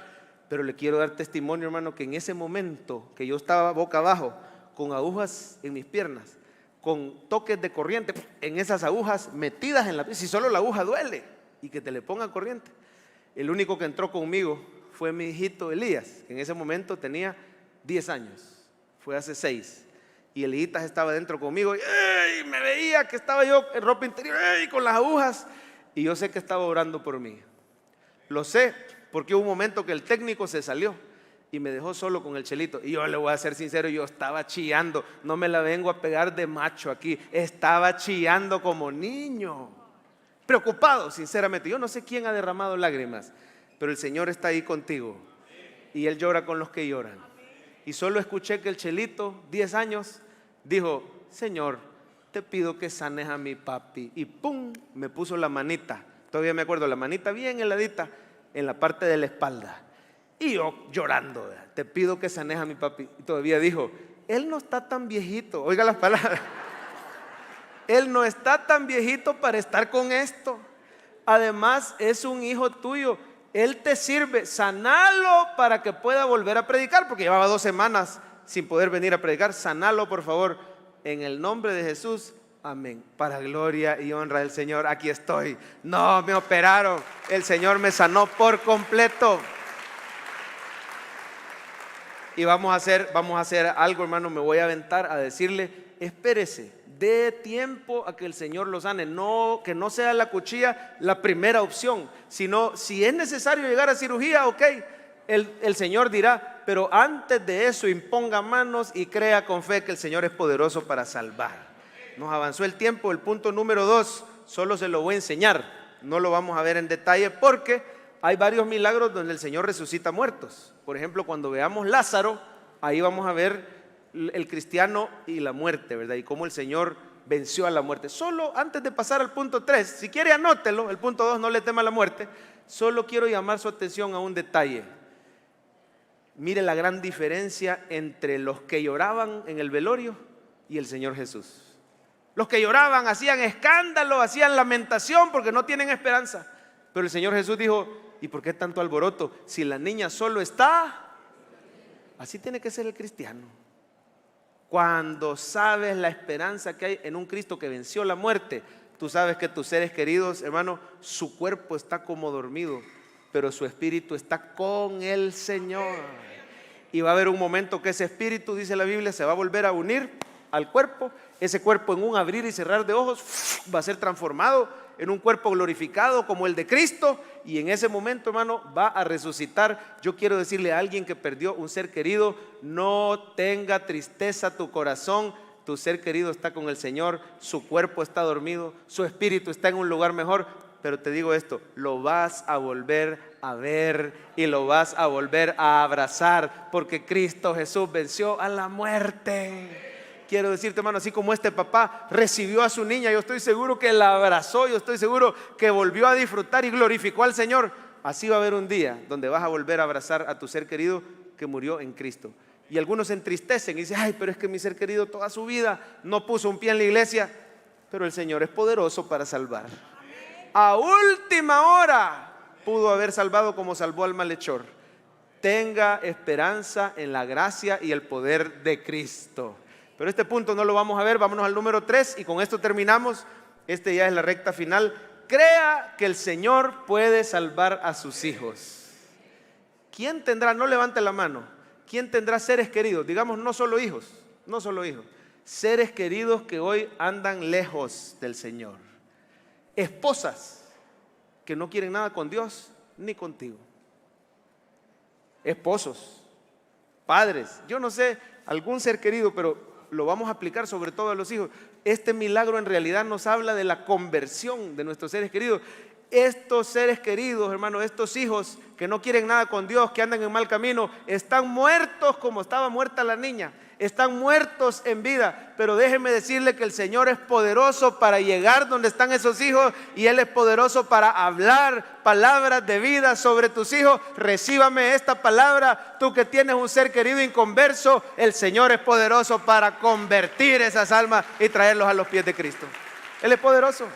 Pero le quiero dar testimonio, hermano, que en ese momento que yo estaba boca abajo, con agujas en mis piernas, con toques de corriente en esas agujas metidas en la piel. Si solo la aguja duele y que te le pongan corriente. El único que entró conmigo fue mi hijito Elías, que en ese momento tenía 10 años, fue hace 6. Y Elías estaba dentro conmigo y me veía que estaba yo en ropa interior con las agujas. Y yo sé que estaba orando por mí. Lo sé porque hubo un momento que el técnico se salió y me dejó solo con el Chelito. Y yo le voy a ser sincero, yo estaba chillando. No me la vengo a pegar de macho aquí. Estaba chillando como niño. Preocupado, sinceramente. Yo no sé quién ha derramado lágrimas, pero el Señor está ahí contigo. Y Él llora con los que lloran. Y solo escuché que el Chelito, 10 años, dijo: Señor, te pido que sanes a mi papi. Y pum, me puso la manita. Todavía me acuerdo, la manita bien heladita en la parte de la espalda. Y yo llorando, ¿verdad? Te pido que sanes a mi papi. Y todavía dijo: él no está tan viejito. Oiga las palabras. Él no está tan viejito para estar con esto. Además, es un hijo tuyo. Él te sirve, sanalo para que pueda volver a predicar, porque llevaba 2 semanas sin poder venir a predicar. Sanalo, por favor, en el nombre de Jesús. Amén. Para gloria y honra del Señor, aquí estoy. No me operaron, el Señor me sanó por completo. Y vamos a hacer algo, hermano. Me voy a aventar a decirle: espérese, dé tiempo a que el Señor lo sane. No, que no sea la cuchilla la primera opción, sino si es necesario llegar a cirugía, ok, el Señor dirá, pero antes de eso imponga manos y crea con fe que el Señor es poderoso para salvar. Nos avanzó el tiempo. El punto número 2 solo se lo voy a enseñar, no lo vamos a ver en detalle, porque hay varios milagros donde el Señor resucita muertos. Por ejemplo, cuando veamos Lázaro, ahí vamos a ver el cristiano y la muerte, ¿verdad? Y cómo el Señor venció a la muerte. Solo antes de pasar al punto 3, si quiere anótelo, el punto 2, no le tema a la muerte. Solo quiero llamar su atención a un detalle. Mire la gran diferencia entre los que lloraban en el velorio y el Señor Jesús. Los que lloraban hacían escándalo, hacían lamentación porque no tienen esperanza. Pero el Señor Jesús dijo: ¿y por qué tanto alboroto? Si la niña solo está. Así tiene que ser el cristiano. Cuando sabes la esperanza que hay en un Cristo que venció la muerte, tú sabes que tus seres queridos, hermano, su cuerpo está como dormido, pero su espíritu está con el Señor. Y va a haber un momento que ese espíritu, dice la Biblia, se va a volver a unir al cuerpo. Ese cuerpo, en un abrir y cerrar de ojos, va a ser transformado en un cuerpo glorificado como el de Cristo. Y en ese momento, hermano, va a resucitar. Yo quiero decirle a alguien que perdió un ser querido: no tenga tristeza tu corazón. Tu ser querido está con el Señor, su cuerpo está dormido, su espíritu está en un lugar mejor. Pero te digo esto: lo vas a volver a ver y lo vas a volver a abrazar, porque Cristo Jesús venció a la muerte. Quiero decirte, hermano, así como este papá recibió a su niña, yo estoy seguro que la abrazó, yo estoy seguro que volvió a disfrutar y glorificó al Señor. Así va a haber un día donde vas a volver a abrazar a tu ser querido que murió en Cristo. Y algunos se entristecen y dicen: ay, pero es que mi ser querido toda su vida no puso un pie en la iglesia. Pero el Señor es poderoso para salvar. A última hora pudo haber salvado como salvó al malhechor. Tenga esperanza en la gracia y el poder de Cristo. Pero este punto no lo vamos a ver. Vámonos al número 3 y con esto terminamos. Este ya es la recta final. Crea que el Señor puede salvar a sus hijos. ¿Quién tendrá? No levante la mano. ¿Quién tendrá seres queridos? Digamos, no solo hijos, no solo hijos. Seres queridos que hoy andan lejos del Señor. Esposas que no quieren nada con Dios ni contigo. Esposos, padres, yo no sé, algún ser querido, pero lo vamos a aplicar sobre todo a los hijos. Este milagro en realidad nos habla de la conversión de nuestros seres queridos. Estos seres queridos, hermano, estos hijos que no quieren nada con Dios, que andan en mal camino, están muertos como estaba muerta la niña. Están muertos en vida, pero déjeme decirle que el Señor es poderoso para llegar donde están esos hijos, y Él es poderoso para hablar palabras de vida sobre tus hijos. Recíbame esta palabra, tú que tienes un ser querido inconverso, el Señor es poderoso para convertir esas almas y traerlos a los pies de Cristo. Él es poderoso.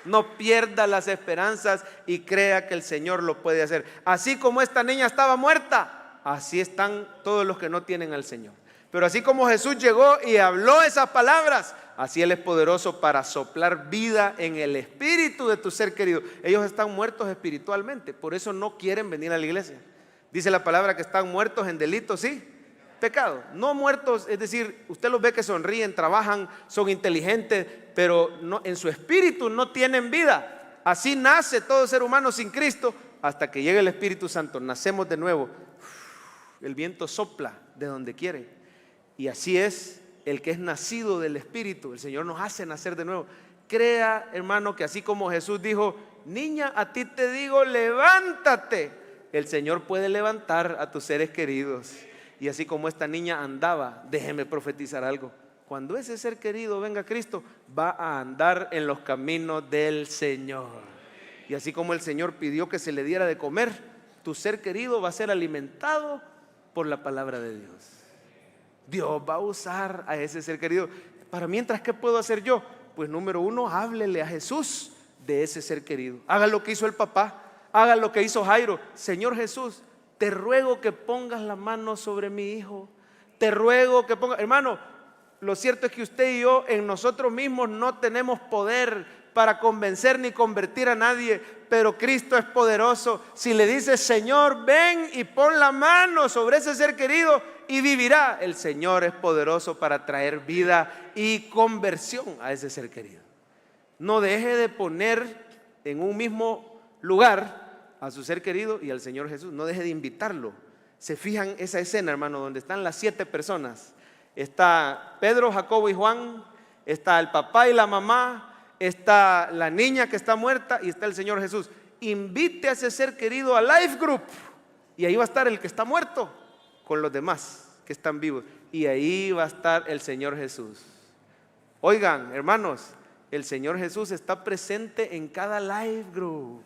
No pierda las esperanzas y crea que el Señor lo puede hacer. Así como esta niña estaba muerta, así están todos los que no tienen al Señor. Pero así como Jesús llegó y habló esas palabras, así Él es poderoso para soplar vida en el espíritu de tu ser querido. Ellos están muertos espiritualmente, por eso no quieren venir a la iglesia. Dice la palabra que están muertos en delitos, sí, pecado. No muertos, es decir, usted los ve que sonríen, trabajan, son inteligentes, pero no, en su espíritu no tienen vida. Así nace todo ser humano sin Cristo hasta que llegue el Espíritu Santo. Nacemos de nuevo. El viento sopla de donde quiere. Y así es el que es nacido del Espíritu. El Señor nos hace nacer de nuevo. Crea, hermano, que así como Jesús dijo: niña, a ti te digo, levántate. El Señor puede levantar a tus seres queridos. Y así como esta niña andaba, déjeme profetizar algo. Cuando ese ser querido venga a Cristo, va a andar en los caminos del Señor. Y así como el Señor pidió que se le diera de comer, tu ser querido va a ser alimentado por la palabra de Dios. Dios va a usar a ese ser querido. Para mientras, ¿qué puedo hacer yo? Pues número uno, háblele a Jesús de ese ser querido. Haga lo que hizo el papá, haga lo que hizo Jairo. Señor Jesús, te ruego que pongas la mano sobre mi hijo. Te ruego que pongas, hermano, lo cierto es que usted y yo en nosotros mismos no tenemos poder para convencer ni convertir a nadie, pero Cristo es poderoso. Si le dice: Señor, ven y pon la mano sobre ese ser querido y vivirá, el Señor es poderoso para traer vida y conversión a ese ser querido. No deje de poner en un mismo lugar a su ser querido y al Señor Jesús. No deje de invitarlo. Se fijan esa escena, hermano, donde están las 7 personas. Está Pedro, Jacobo y Juan, está el papá y la mamá, está la niña que está muerta y está el Señor Jesús. Invite a ese ser querido a Life Group y ahí va a estar el que está muerto con los demás que están vivos, y ahí va a estar el Señor Jesús. Oigan, hermanos, el Señor Jesús está presente en cada Life Group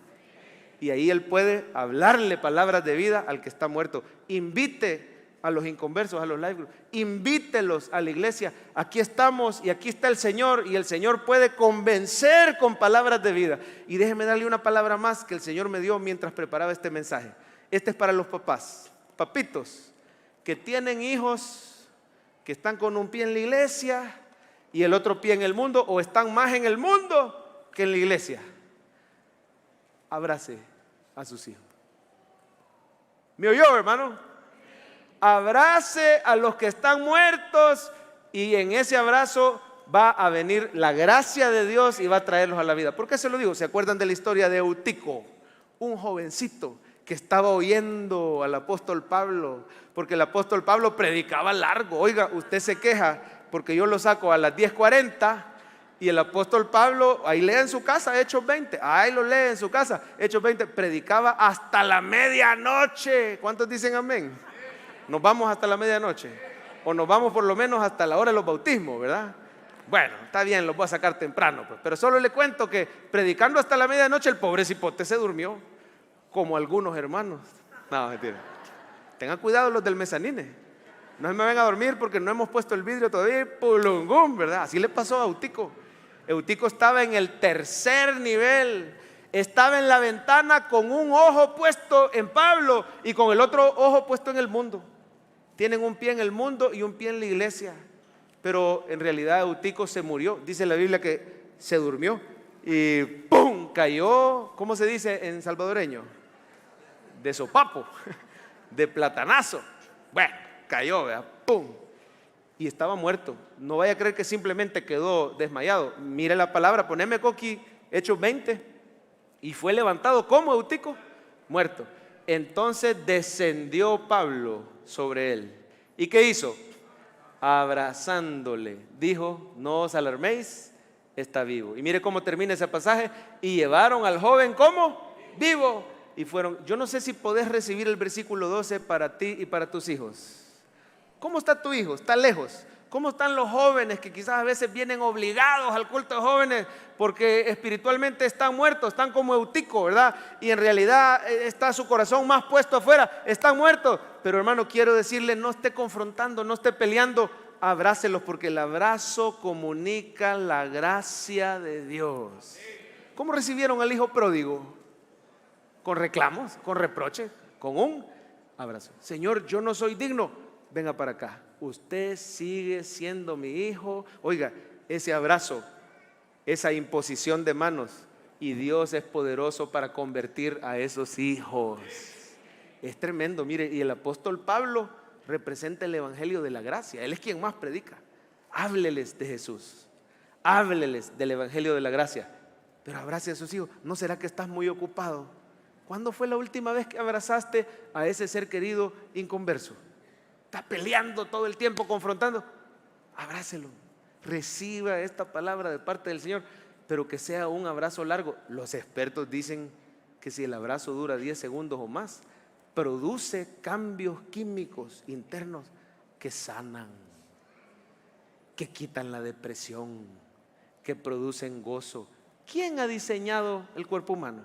y ahí Él puede hablarle palabras de vida al que está muerto. Invite a los inconversos, a los life group, invítelos a la iglesia. Aquí estamos y aquí está el Señor, y el Señor puede convencer con palabras de vida. Y déjeme darle una palabra más que el Señor me dio mientras preparaba este mensaje. Este es para los papás, papitos que tienen hijos que están con un pie en la iglesia y el otro pie en el mundo, o están más en el mundo que en la iglesia. Abrace a sus hijos. ¿Me oyó, hermano? Abrace a los que están muertos, y en ese abrazo va a venir la gracia de Dios y va a traerlos a la vida. ¿Por qué se lo digo? ¿Se acuerdan de la historia de Eutico? Un jovencito que estaba oyendo al apóstol Pablo, porque el apóstol Pablo predicaba largo. Oiga, usted se queja porque yo lo saco a las 10:40 y el apóstol Pablo, ahí lee en su casa Hechos 20, ahí lo lee en su casa Hechos 20, predicaba hasta la medianoche. ¿Cuántos dicen amén? Nos vamos hasta la medianoche, o nos vamos por lo menos hasta la hora de los bautismos, ¿verdad? Bueno, está bien, los voy a sacar temprano, pues. Pero solo le cuento que predicando hasta la medianoche, el pobre cipote se durmió, como algunos hermanos. No, mentira. Tengan cuidado los del mezanine, no se me ven a dormir porque no hemos puesto el vidrio todavía, pulungún, ¿verdad? Así le pasó a Eutico. Eutico estaba en el 3er nivel. Estaba en la ventana con un ojo puesto en Pablo y con el otro ojo puesto en el mundo. Tienen un pie en el mundo y un pie en la iglesia. Pero en realidad Eutico se murió. Dice la Biblia que se durmió y ¡pum! Cayó, ¿cómo se dice en salvadoreño? De sopapo, de platanazo. Bueno, cayó, ¿verdad? ¡Pum! Y estaba muerto. No vaya a creer que simplemente quedó desmayado. Mire la palabra, poneme Coqui, Hechos 20. Y fue levantado como Eutico, muerto. Entonces descendió Pablo sobre él. ¿Y qué hizo? Abrazándole, dijo: no os alarméis, está vivo. Y mire cómo termina ese pasaje: y llevaron al joven como vivo. Y fueron. Yo no sé si podés recibir el versículo 12 para ti y para tus hijos. ¿Cómo está tu hijo? ¿Está lejos? ¿Cómo están los jóvenes que quizás a veces vienen obligados al culto de jóvenes porque espiritualmente están muertos, están como Eutico, ¿verdad? Y en realidad está su corazón más puesto afuera, están muertos. Pero hermano, quiero decirle, no esté confrontando, no esté peleando, abrácelos, porque el abrazo comunica la gracia de Dios. ¿Cómo recibieron al hijo pródigo? Con reclamos, con reproches, con un abrazo. Señor, yo no soy digno, venga para acá. usted sigue siendo mi hijo. Oiga, ese abrazo, esa imposición de manos, y Dios es poderoso para convertir a esos hijos. Es tremendo, mire, y el apóstol Pablo representa el evangelio de la gracia. Él es quien más predica. Hábleles de Jesús, hábleles del evangelio de la gracia, pero abrace a sus hijos. ¿No será que estás muy ocupado? ¿Cuándo fue la última vez que abrazaste a ese ser querido inconverso? Está peleando todo el tiempo, confrontando. Abrácelo, reciba esta palabra de parte del Señor, pero que sea un abrazo largo. Los expertos dicen que si el abrazo dura 10 segundos o más, produce cambios químicos internos que sanan, que quitan la depresión, que producen gozo. ¿Quién ha diseñado el cuerpo humano?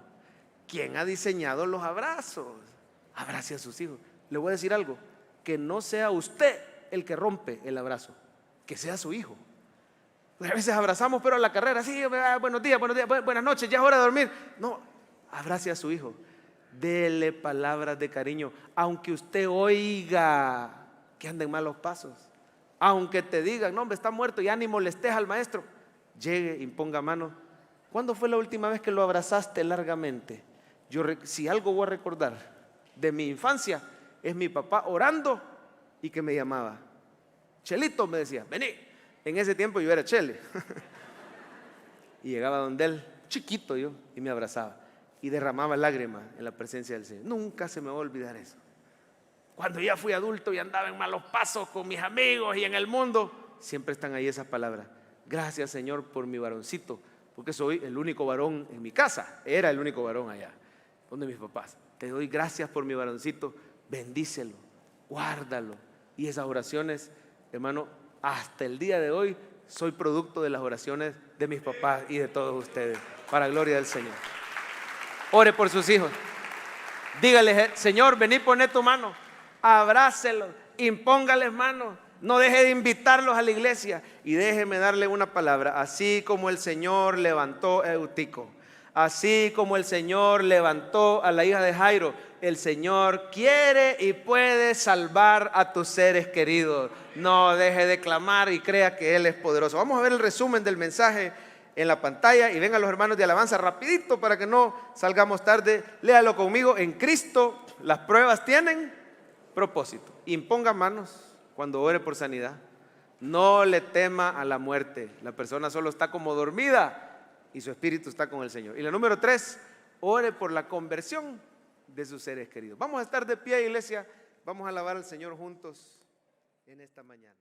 ¿Quién ha diseñado los abrazos? Abrace a sus hijos. Le voy a decir algo, que no sea usted el que rompe el abrazo, que sea su hijo. A veces abrazamos pero a la carrera, sí, buenos días, buenas noches, ya es hora de dormir. No, abrace a su hijo, dele palabras de cariño, aunque usted oiga que anda en malos pasos, aunque te digan, no hombre, está muerto, ya ni molestes al maestro. Llegue, imponga mano. ¿Cuándo fue la última vez que lo abrazaste largamente? Si algo voy a recordar de mi infancia, es mi papá orando y que me llamaba. Chelito, me decía, vení. En ese tiempo yo era Chele. Y llegaba donde él, chiquito yo, y me abrazaba. Y derramaba lágrimas en la presencia del Señor. Nunca se me va a olvidar eso. Cuando ya fui adulto y andaba en malos pasos con mis amigos y en el mundo, siempre están ahí esas palabras. Gracias, Señor, por mi varoncito, porque soy el único varón en mi casa. Era el único varón allá, donde mis papás. Te doy gracias por mi varoncito, bendícelo, guárdalo. Y esas oraciones, hermano, hasta el día de hoy soy producto de las oraciones de mis papás y de todos ustedes, para gloria del Señor. Ore por sus hijos. Dígale, Señor, vení, poné tu mano, abrácelos, impóngales manos. No deje de invitarlos a la iglesia. Y déjeme darle una palabra. Así como el Señor levantó a Eutico, así como el Señor levantó a la hija de Jairo, el Señor quiere y puede salvar a tus seres queridos. No deje de clamar y crea que Él es poderoso. Vamos a ver el resumen del mensaje en la pantalla y vengan los hermanos de alabanza rapidito para que no salgamos tarde. Léalo conmigo. En Cristo las pruebas tienen propósito. Imponga manos cuando ore por sanidad. No le tema a la muerte. La persona solo está como dormida y su espíritu está con el Señor. Y la número 3, ore por la conversión de sus seres queridos. Vamos a estar de pie, iglesia. Vamos a alabar al Señor juntos en esta mañana.